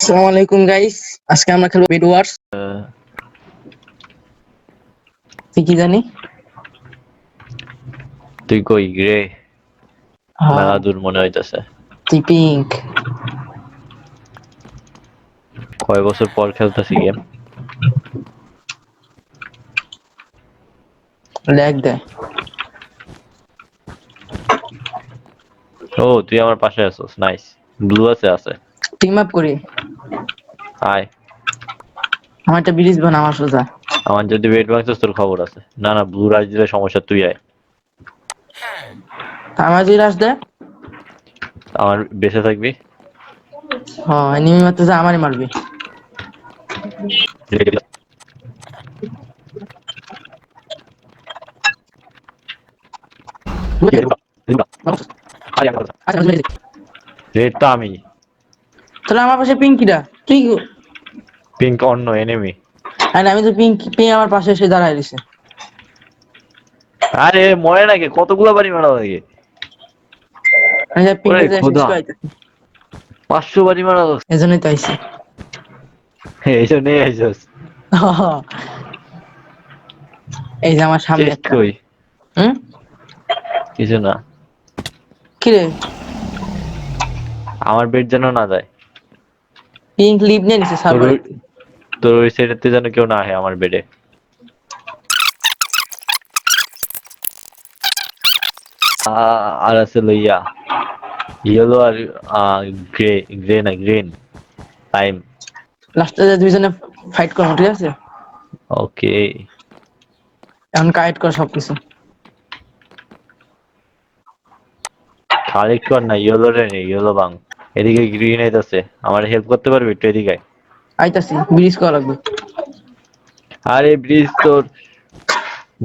আসসালামু আলাইকুম গাইস, আজকে আমরা খেলবো বেড ওয়ার্স। কি জানি তুই কই রে? হ্যাঁ, মেলা দূর মনে হইতাছে। তুই পিঙ্ক। কয় বছর পর খেলতেছি গেম। ল্যাগ দেয়। ও তুই আমার পাশে আছিস, নাইস। ব্লু আছে। টিম আপ করি। আয়, আমার একটা ব্রিজ বানা, আমার সোজা। আমার যদি ওয়েট ভাঙছিস তোর খবর আছে। না না, ব্লু রাইজ দিলে সমস্যা, তুই আয়। আমার যদি রাশ দেয়, আমার বেঁচে থাকবি। হ্যাঁ এনিমি মারতে যা আমারই মারবি। রেড তো আমি। তাহলে আমার পাশে পিঙ্কিটা তুই। পিঙ্ক অন্য এনিমি। আর আমি তো পিঙ্ক, পিঙ্ক আমার পাশে এসে দাঁড়ায় দিছে। আরে মরে নাকি, কতগুলো বাড়ি মারা লাগে। আমি যা ওরে পিঙ্কে যে শেষ খোদা, করে আইতাছি, 500 বাড়ি মারা গেছে। এজন্যই তো আইছি। এই জন্যই আইসস। এই যে আমার সামনে চেস্ট একটা। কই? হুম, কিছু না, কি রে? আমার বেড যেন না যায়। পিঙ্ক লিভ নিয়ে নিছে তোর সার্ভারে। তোর ওই সাইডেতে যেন কেউ না আহে আমার বেডে। আর আছে লইয়া ইয়েলো আর গ্রে, গ্রে না গ্রিন টাইম। লাস্টে যে দুইজনে ফাইট করবো, ঠিক আছে? ওকে, এখন কাইট কর সবকিছু। কালেক্ট কর না, ইয়েলো রে নেই, ইয়েলো বাং। এদিকে গ্রিন আইতাছে, আমার হেল্প করতে পারবি একটু? এদিকে আয়। আইতাছি, ব্রিজ করা লাগবে। আরে ব্রিজ তোর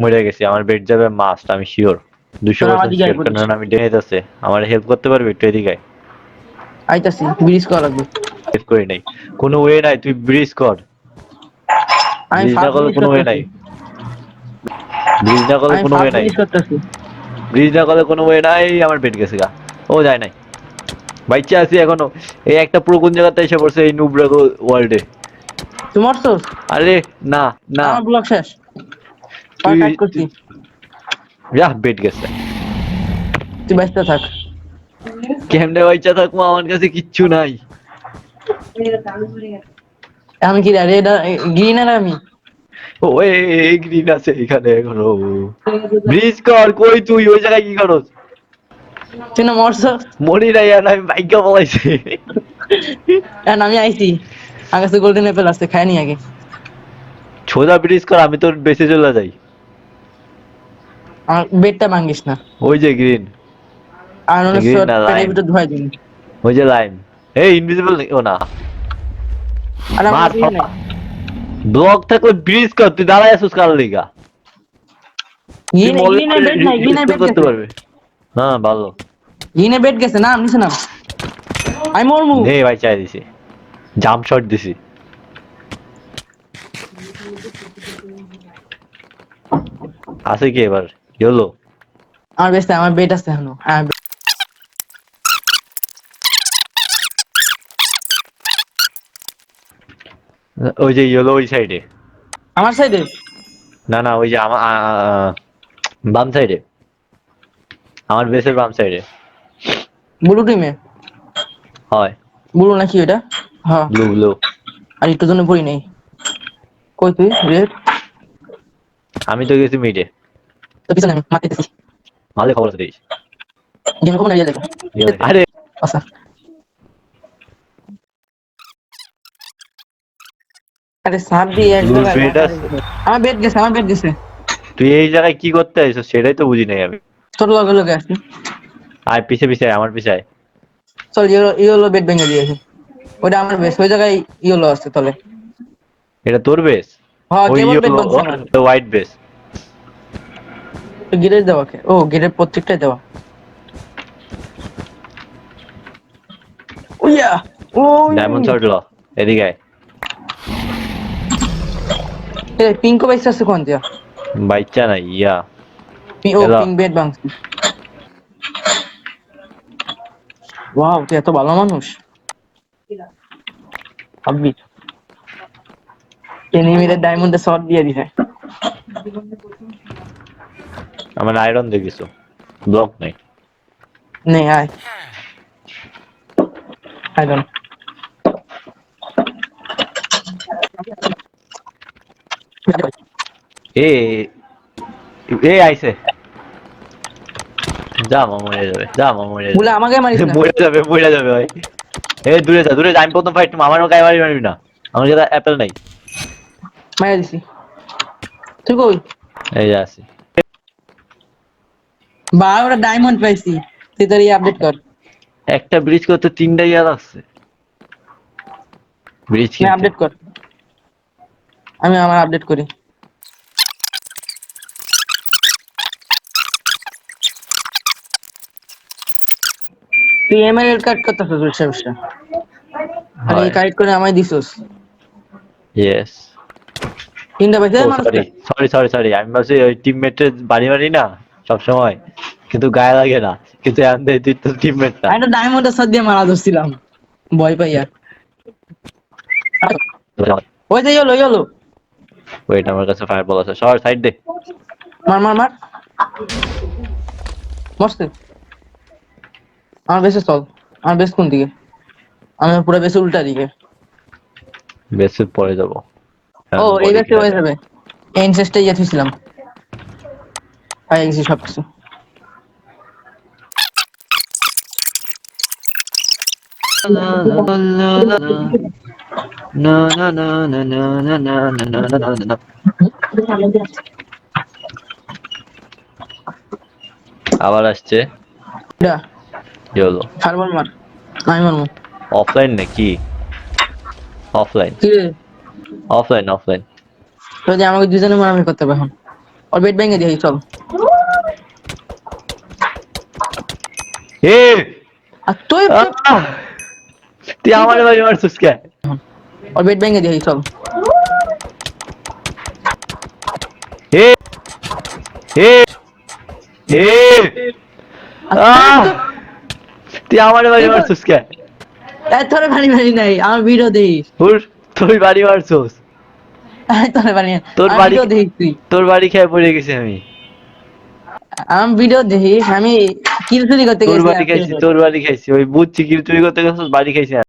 মরে গেছে, আমার বেড যাবে মাস্ট, আমি শিওর, তোরা আমার 200% দিকে আয় শিওর, পড়িস। কারণ আমি ডেনে যাচ্ছে। আমার হেল্প করতে পারবি একটু? এদিকে আয়। আইতাছি, ব্রিজ করা লাগবে। হেল্প করি নাই, কোনো ওয়ে নাই, তুই ব্রিজ কর। আমি ব্রিজ না ফার্স্ট করলে ব্রিজ কোনো ওয়ে করতেছি। নাই, ব্রিজ না করলে আমি কোনো ওয়ে ফার্স্ট নাই, ব্রিজ করতেছি। ব্রিজ না করলে কোনো ওয়ে নাই। আমার বেড গেছে গা, ও যায় নাই। বাইচে আছি এখনো। এই একটা পুরো কোন জায়গাতে এসে পড়ছে এই নুব্রাগো ওয়ার্ল্ডে। তুই মরছস? আরে না না, আমার ব্লক শেষ। পর তুই কাট করছি। যা, বেড গেছে। তুই ব্যস্ত থাক। কেমনে বাইচা থাকবো, আমার কাছে কিচ্ছু নাই। আমি কি রেড গ্রিন আর আমি। ও এই গ্রিন আছে এখানে এখনো। ব্রিজ কর, কই তুই ওই জায়গায় কি করস? তুই না মরছস? মরি নাই, আর আমি বাইকা বলাইছি। এখন আমি আইছি, আমার কাছে গোল্ডেন অ্যাপেল আছে, খাই নি আগে। সোজা ব্রিজ কর, আমি তোর বেঁচে চলে যাই। আমার বেডটা ভাঙ্গিস না। ওই যে গ্রিন, আর গ্রিন না পেটের লাইম, ভিতর ধোয়াই দিন। ওই যে লাইম। এই ইনভিজিবল, ও না, আর আমার মার কাছে ইয়ে ফালা। নাই। ব্লক থাকলে ব্রিজ কর, তুই দাঁড়ায় আছিস কার লিগা? তুই মরলে গ্রিনের বেড নাই, গ্রিনের রিস্টোর বেড করতে গেছে। পারবে। হ্যাঁ ভালো। গ্রিনের বেড গেছে, না নিচে নাম। আমি মরমু। নে ভাই, চাই দিছি, জাম্প শট দিছি। আছে কি এবার? ইয়েলো। আমার বেস্ট, আমার বেড আছে এখনো। ওই যে ইয়েলো ওই সাইডে। আমার সাইডে। না না, ওই যে আমার বাম সাইডে, আমার বেসের বাম সাইডে। ব্লু টিমে। হয়, ব্লু নাকি ওটা? হ্যাঁ। Blue blue. আর একটু জন্য পড়ি নাই। কই তুই রেড? আমি তো গেছি মিডে। তো পিছনে আমি মারতেছি। ভালো খবর আছে দিস। গেম কখন আইয়া যাবে? আরে আচ্ছা। আরে সাপ দিয়ে এক ব্লুর জায়গায় বেড রাখা আছে। রয়েছে। আমার বেড গেছে, আমার বেড গেছে। তুই এই জায়গায় কি করতে আইছিস সেটাই তো বুঝি নাই আমি। তোর লগে লগে আসছি। আয় পিছে পিছে আয়, আমার পিছে আয়। চল ইয়েলো বেড ভেঙে দিয়েছি। ওটা আমার বেশ, ওই জায়গায় ইয়েলো আছে তলে। এটা তোর বেস? হ্যাঁ, ওই কেবল বেড ইয়েলো, ভাঙছে আমার। White base. গেটের দেওয়া কে? ও গেটের প্রত্যেকটাই দেওয়া। ওইয়া ওই। ডায়মন্ড শট ল, এদিকে আয়। এ পিঙ্কো বাইস আছে কোন দিয়া? বাইচ্চা নাই ইয়া। ও এলো। পিঙ্ক বেড ভাঙছে। ওয়াও, তুই এত ভালো মানুষ। ভাববি এনিমিদের ডায়মন্ডে শট দিয়ে দিছে। আমার আয়রন দেখিছো, ব্লক নাই। নে আয় আই ডোন্ট এ এ আইছে, যা মা মরে যাবে, যা মা মরে বলে যাবে। আমাকে মারিস না। মরে যাবে ভাই। এ দূরে যা, দূরে যা, আমি প্রথম ফাইট, আমারও গায়ে মারবি না, আমার কাছে অ্যাপেল নাই। মারা দিছি। তুই কই? এই যে আছি। 12টা ডায়মন্ড পাইছি। তুই তোর আপডেট কর। একটা ব্রিজ করতে 3টা ইয়ার আছে, ব্রিজ না কিনতে। আপডেট কর, আমি আমার আপডেট করি। তুই এমএল কাট করতেছিস বুঝছা বুঝছা, আর এই হয়, কাট করে আমায় দিছস। ইয়েস। 3টা পাইছে ও মানুষ। সরি সরি সরি সরি, আমি ভাবছি ওই টিমমেটের বাড়ি বাড়ি না সব সময়, কিন্তু গায়ে লাগে না, কিন্তু এখন দেখি তুই তো টিমমেট না। আমি তো ডায়মন্ডের সাথে দিয়ে মারা ধরছিলাম ভয় পাইয়া। ওই যে ইয়েলো ইয়েলো, ওয়েট, আমার কাছে ফায়ারবল আছে, সর সাইড দে। মার মার মার মস্ত। আমার বেসে চল, আমার বেস কোন দিকে? আমি পুরো বেসে উল্টা দিকে। বেসে পরে যাবো, ও এখন এই বডি বেসে কিনা হয়ে যায়। যাবে। এনসেস্টে ইয়ে থুইছিলাম, পাই গেছি সবকিছু। না না না না না না না না না না না না। আবার আসছে, এটা কি হলো? ফারবল মার, আমি মারবো। অফলাইন নাকি? অফলাইন, কি রে, অফলাইন, অফলাইন। যদি আমাকে দুজনে মারামারি করতে হবে এখন। ওর বেড ভেঙে দিই চল। এ আর তুই আহ! তুই আমার বাড়ি মারছিস কে? ওর বেড ভেঙে দিই চল। এ এ এ আহ! তুই আমার বাড়ি মারছিস কে? এই তোরে পানি পানি নাই, আমার ভিডিও দেখিস। হুর, তুই বাড়ি মারছিস? এই তোরে পানি, তোর আমার বাড়ি, ভিডিও দেখিস তুই। তোর বাড়ি খেয়ে পড়ে গেছি আমি। আমার ভিডিও দেখিস, আমি কিল চুরি করতে তোর গেছিলাম বাড়ি খাইছি, তোর বাড়ি খাইছি, ওই বুঝছি, কি চুরি করতে গেছিস, বাড়ি খাইছি।